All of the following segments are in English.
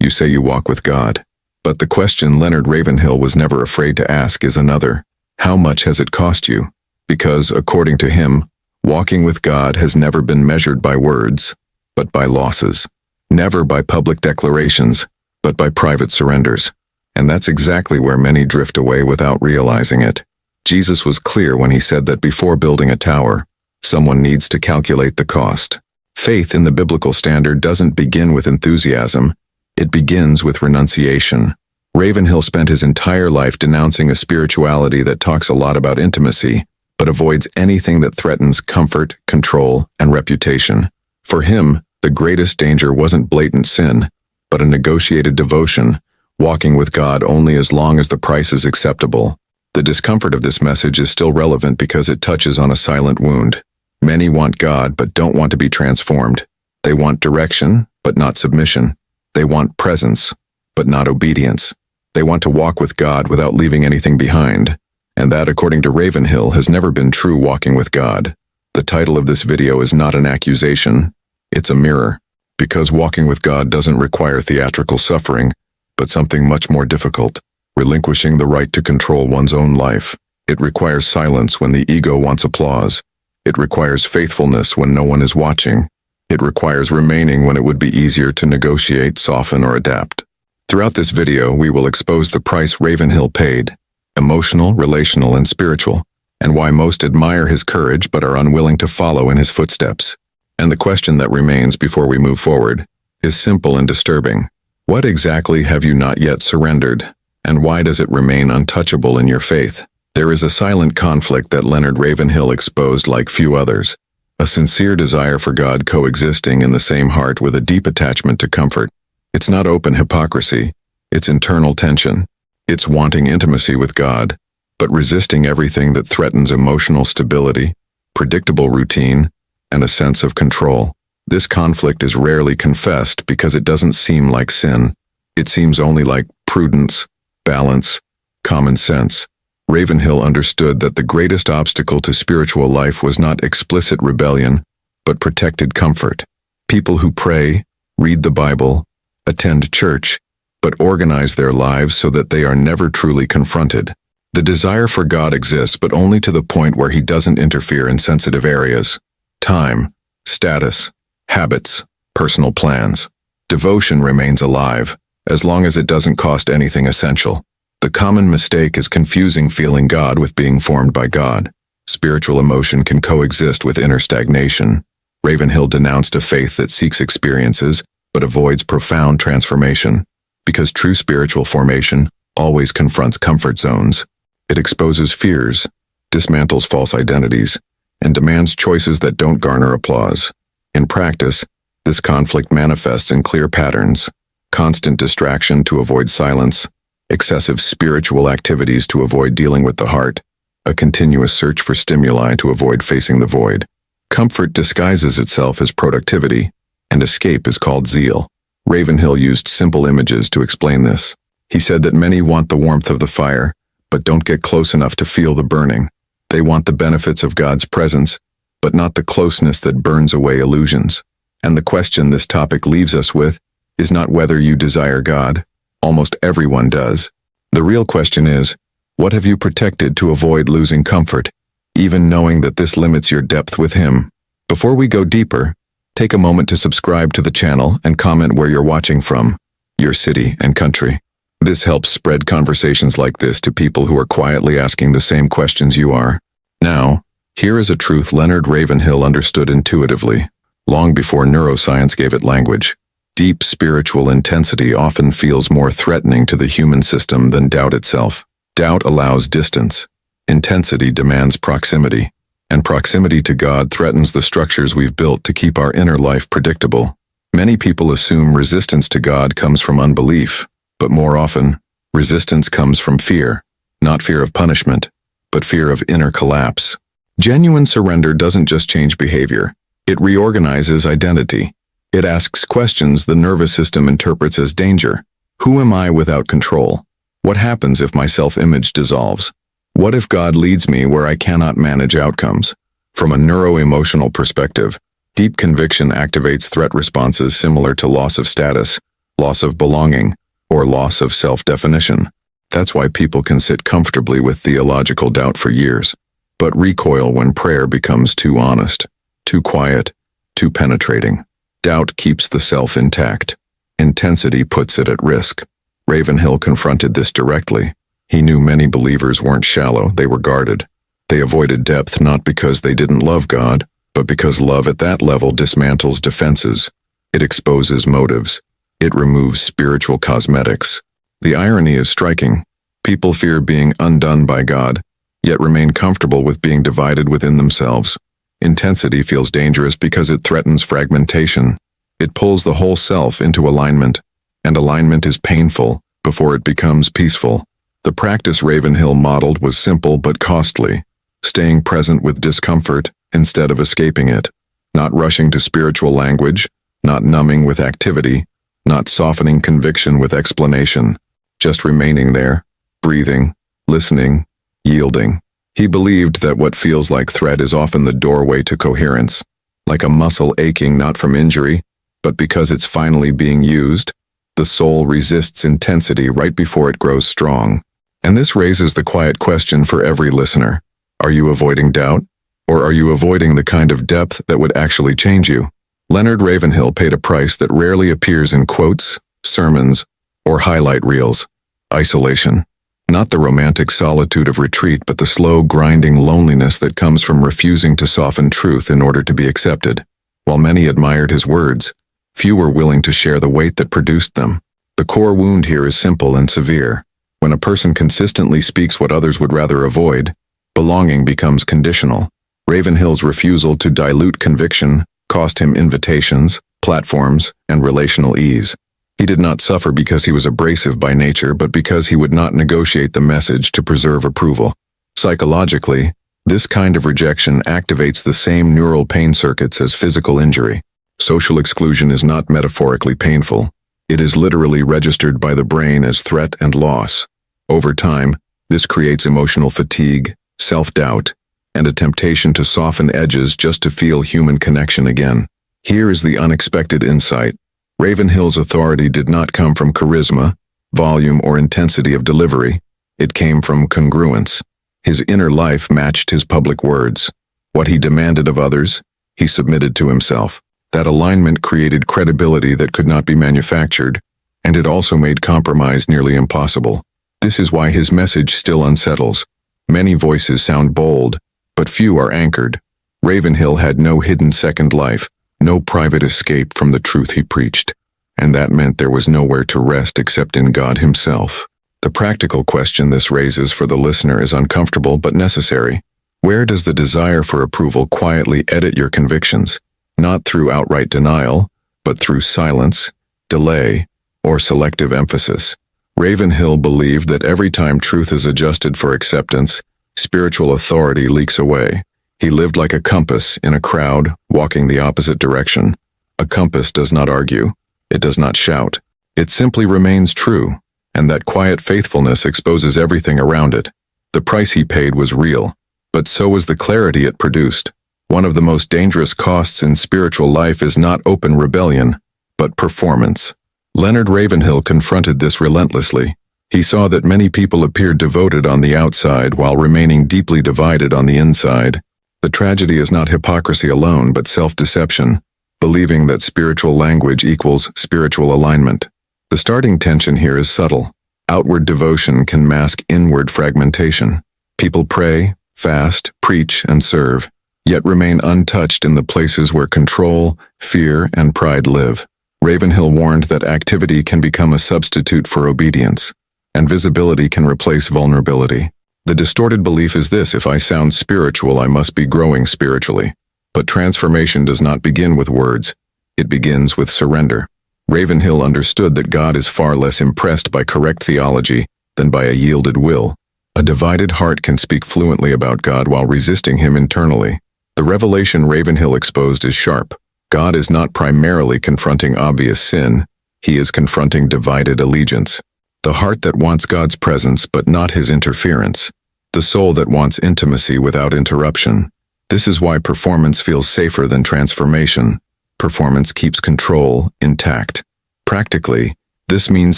You say you walk with God. But the question Leonard Ravenhill was never afraid to ask is another. How much has it cost you? Because, according to him, walking with God has never been measured by words, but by losses. Never by public declarations, but by private surrenders. And that's exactly where many drift away without realizing it. Jesus was clear when he said that before building a tower, someone needs to calculate the cost. Faith in the biblical standard doesn't begin with enthusiasm. It begins with renunciation. Ravenhill spent his entire life denouncing a spirituality that talks a lot about intimacy, but avoids anything that threatens comfort, control, and reputation. For him, the greatest danger wasn't blatant sin, but a negotiated devotion, walking with God only as long as the price is acceptable. The discomfort of this message is still relevant because it touches on a silent wound. Many want God but don't want to be transformed. They want direction, but not submission. They want presence, but not obedience. They want to walk with God without leaving anything behind. And that, according to Ravenhill, has never been true walking with God. The title of this video is not an accusation. It's a mirror. Because walking with God doesn't require theatrical suffering, but something much more difficult. Relinquishing the right to control one's own life. It requires silence when the ego wants applause. It requires faithfulness when no one is watching. It requires remaining when it would be easier to negotiate, soften, or adapt. Throughout this video, we will expose the price Ravenhill paid, emotional, relational, and spiritual, and why most admire his courage but are unwilling to follow in his footsteps. And the question that remains before we move forward is simple and disturbing. What exactly have you not yet surrendered, and why does it remain untouchable in your faith? There is a silent conflict that Leonard Ravenhill exposed like few others. A sincere desire for God coexisting in the same heart with a deep attachment to comfort. It's not open hypocrisy, it's internal tension. It's wanting intimacy with God, but resisting everything that threatens emotional stability, predictable routine, and a sense of control. This conflict is rarely confessed because it doesn't seem like sin. It seems only like prudence, balance, common sense. Ravenhill understood that the greatest obstacle to spiritual life was not explicit rebellion, but protected comfort. People who pray, read the Bible, attend church, but organize their lives so that they are never truly confronted. The desire for God exists, but only to the point where he doesn't interfere in sensitive areas. Time, status, habits, personal plans. Devotion remains alive, as long as it doesn't cost anything essential. The common mistake is confusing feeling God with being formed by God. Spiritual emotion can coexist with inner stagnation. Ravenhill denounced a faith that seeks experiences, but avoids profound transformation. Because true spiritual formation always confronts comfort zones. It exposes fears, dismantles false identities, and demands choices that don't garner applause. In practice, this conflict manifests in clear patterns: constant distraction to avoid silence, excessive spiritual activities to avoid dealing with the heart, a continuous search for stimuli to avoid facing the void. Comfort disguises itself as productivity, and escape is called zeal. Ravenhill used simple images to explain this. He said that many want the warmth of the fire, but don't get close enough to feel the burning. They want the benefits of God's presence, but not the closeness that burns away illusions. And the question this topic leaves us with is not whether you desire God. Almost everyone does. The real question is, what have you protected to avoid losing comfort, even knowing that this limits your depth with Him? Before we go deeper, take a moment to subscribe to the channel and comment where you're watching from, your city and country. This helps spread conversations like this to people who are quietly asking the same questions you are. Now, here is a truth Leonard Ravenhill understood intuitively, long before neuroscience gave it language. Deep spiritual intensity often feels more threatening to the human system than doubt itself. Doubt allows distance. Intensity demands proximity. And proximity to God threatens the structures we've built to keep our inner life predictable. Many people assume resistance to God comes from unbelief, but more often, resistance comes from fear. Not fear of punishment, but fear of inner collapse. Genuine surrender doesn't just change behavior. It reorganizes identity. It asks questions the nervous system interprets as danger. Who am I without control? What happens if my self-image dissolves? What if God leads me where I cannot manage outcomes? From a neuro-emotional perspective, deep conviction activates threat responses similar to loss of status, loss of belonging, or loss of self-definition. That's why people can sit comfortably with theological doubt for years, but recoil when prayer becomes too honest, too quiet, too penetrating. Doubt keeps the self intact. Intensity puts it at risk. Ravenhill confronted this directly. He knew many believers weren't shallow, they were guarded. They avoided depth not because they didn't love God, but because love at that level dismantles defenses. It exposes motives. It removes spiritual cosmetics. The irony is striking. People fear being undone by God, yet remain comfortable with being divided within themselves. Intensity feels dangerous because it threatens fragmentation. It pulls the whole self into alignment, and alignment is painful before it becomes peaceful. The practice Ravenhill modeled was simple but costly, staying present with discomfort instead of escaping it, not rushing to spiritual language, not numbing with activity, not softening conviction with explanation, just remaining there, breathing, listening, yielding. He believed that what feels like threat is often the doorway to coherence, like a muscle aching not from injury, but because it's finally being used. The soul resists intensity right before it grows strong. And this raises the quiet question for every listener. Are you avoiding doubt? Or are you avoiding the kind of depth that would actually change you? Leonard Ravenhill paid a price that rarely appears in quotes, sermons, or highlight reels. Isolation. Not the romantic solitude of retreat, but the slow, grinding loneliness that comes from refusing to soften truth in order to be accepted. While many admired his words, few were willing to share the weight that produced them. The core wound here is simple and severe. When a person consistently speaks what others would rather avoid, belonging becomes conditional. Ravenhill's refusal to dilute conviction cost him invitations, platforms, and relational ease. He did not suffer because he was abrasive by nature, but because he would not negotiate the message to preserve approval. Psychologically, this kind of rejection activates the same neural pain circuits as physical injury. Social exclusion is not metaphorically painful. It is literally registered by the brain as threat and loss. Over time, this creates emotional fatigue, self-doubt, and a temptation to soften edges just to feel human connection again. Here is the unexpected insight. Ravenhill's authority did not come from charisma, volume, or intensity of delivery. It came from congruence. His inner life matched his public words. What he demanded of others, he submitted to himself. That alignment created credibility that could not be manufactured, and it also made compromise nearly impossible. This is why his message still unsettles. Many voices sound bold, but few are anchored. Ravenhill had no hidden second life, no private escape from the truth he preached, and that meant there was nowhere to rest except in God himself. The practical question this raises for the listener is uncomfortable but necessary. Where does the desire for approval quietly edit your convictions? Not through outright denial, but through silence, delay, or selective emphasis. Ravenhill believed that every time truth is adjusted for acceptance, spiritual authority leaks away. He lived like a compass in a crowd, walking the opposite direction. A compass does not argue. It does not shout. It simply remains true, and that quiet faithfulness exposes everything around it. The price he paid was real, but so was the clarity it produced. One of the most dangerous costs in spiritual life is not open rebellion, but performance. Leonard Ravenhill confronted this relentlessly. He saw that many people appeared devoted on the outside while remaining deeply divided on the inside. The tragedy is not hypocrisy alone, but self-deception, believing that spiritual language equals spiritual alignment. The starting tension here is subtle. Outward devotion can mask inward fragmentation. People pray, fast, preach, and serve, yet remain untouched in the places where control, fear, and pride live. Ravenhill warned that activity can become a substitute for obedience, and visibility can replace vulnerability. The distorted belief is this: if I sound spiritual, I must be growing spiritually. But transformation does not begin with words. It begins with surrender. Ravenhill understood that God is far less impressed by correct theology than by a yielded will. A divided heart can speak fluently about God while resisting him internally. The revelation Ravenhill exposed is sharp. God is not primarily confronting obvious sin. He is confronting divided allegiance. The heart that wants God's presence but not his interference. The soul that wants intimacy without interruption. This is why performance feels safer than transformation. Performance keeps control intact. Practically, This means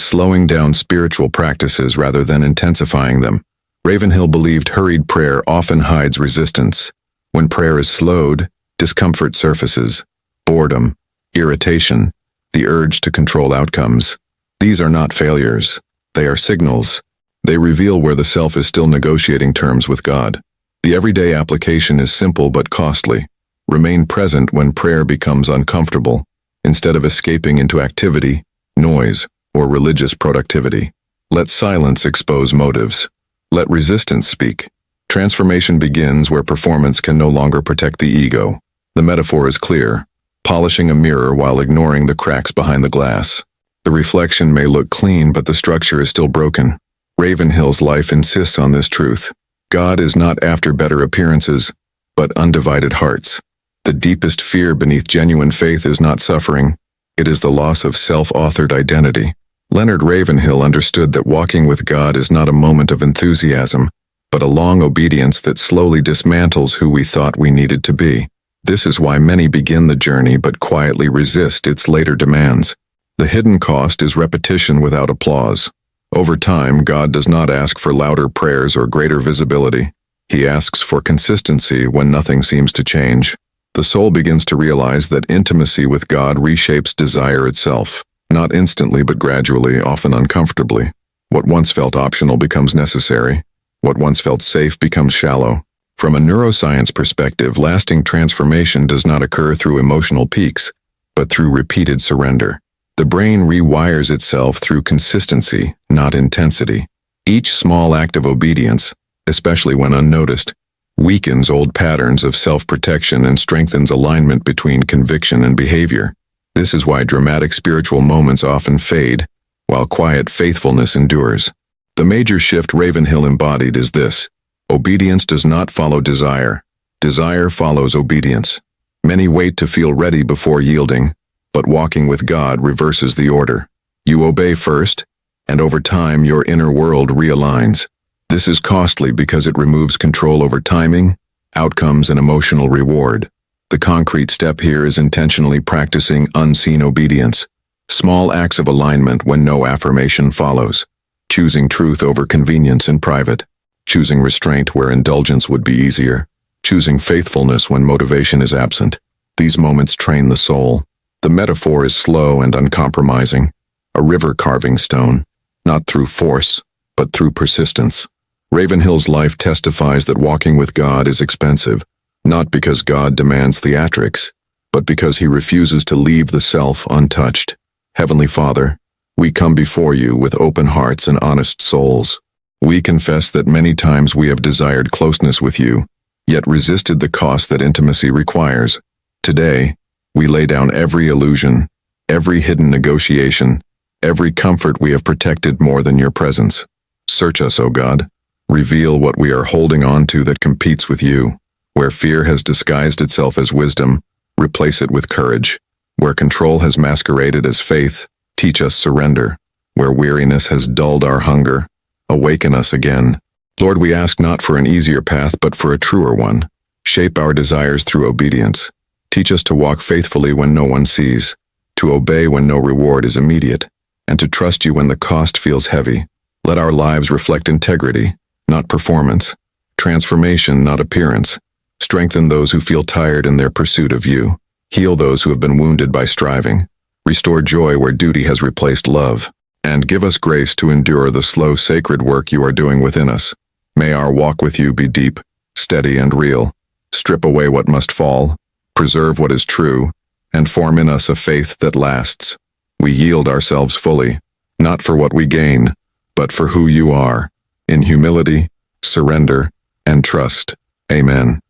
slowing down spiritual practices rather than intensifying them. Ravenhill believed hurried prayer often hides resistance. When prayer is slowed, discomfort surfaces, boredom, irritation, the urge to control outcomes. These are not failures. They are signals. They reveal where the self is still negotiating terms with God. The everyday application is simple but costly. Remain present when prayer becomes uncomfortable, instead of escaping into activity, noise, or religious productivity. Let silence expose motives. Let resistance speak. Transformation begins where performance can no longer protect the ego. The metaphor is clear: polishing a mirror while ignoring the cracks behind the glass. The reflection may look clean, but the structure is still broken. Ravenhill's life insists on this truth. God is not after better appearances, but undivided hearts. The deepest fear beneath genuine faith is not suffering. It is the loss of self-authored identity. Leonard Ravenhill understood that walking with God is not a moment of enthusiasm, but a long obedience that slowly dismantles who we thought we needed to be. This is why many begin the journey but quietly resist its later demands. The hidden cost is repetition without applause. Over time, God does not ask for louder prayers or greater visibility. He asks for consistency when nothing seems to change. The soul begins to realize that intimacy with God reshapes desire itself, not instantly but gradually, often uncomfortably. What once felt optional becomes necessary. What once felt safe becomes shallow. From a neuroscience perspective, lasting transformation does not occur through emotional peaks, but through repeated surrender. The brain rewires itself through consistency, not intensity. Each small act of obedience, especially when unnoticed, weakens old patterns of self-protection and strengthens alignment between conviction and behavior. This is why dramatic spiritual moments often fade, while quiet faithfulness endures. The major shift Ravenhill embodied is this: obedience does not follow desire. Desire follows obedience. Many wait to feel ready before yielding, but walking with God reverses the order. You obey first, and over time your inner world realigns. This is costly because it removes control over timing, outcomes, and emotional reward. The concrete step here is intentionally practicing unseen obedience, small acts of alignment when no affirmation follows, choosing truth over convenience in private, choosing restraint where indulgence would be easier, choosing faithfulness when motivation is absent. These moments train the soul. The metaphor is slow and uncompromising, a river carving stone, not through force, but through persistence. Ravenhill's life testifies that walking with God is expensive, not because God demands theatrics, but because he refuses to leave the self untouched. Heavenly Father, we come before you with open hearts and honest souls. We confess that many times we have desired closeness with you, yet resisted the cost that intimacy requires. Today, we lay down every illusion, every hidden negotiation, every comfort we have protected more than your presence. Search us, O God. Reveal what we are holding on to that competes with you. Where fear has disguised itself as wisdom, replace it with courage. Where control has masqueraded as faith, teach us surrender. Where weariness has dulled our hunger, awaken us again. Lord, we ask not for an easier path, but for a truer one. Shape our desires through obedience. Teach us to walk faithfully when no one sees, to obey when no reward is immediate, and to trust you when the cost feels heavy. Let our lives reflect integrity, not performance, transformation, not appearance. Strengthen those who feel tired in their pursuit of you. Heal those who have been wounded by striving. Restore joy where duty has replaced love. And give us grace to endure the slow, sacred work you are doing within us. May our walk with you be deep, steady, and real. Strip away what must fall, preserve what is true, and form in us a faith that lasts. We yield ourselves fully, not for what we gain, but for who you are, in humility, surrender, and trust. Amen.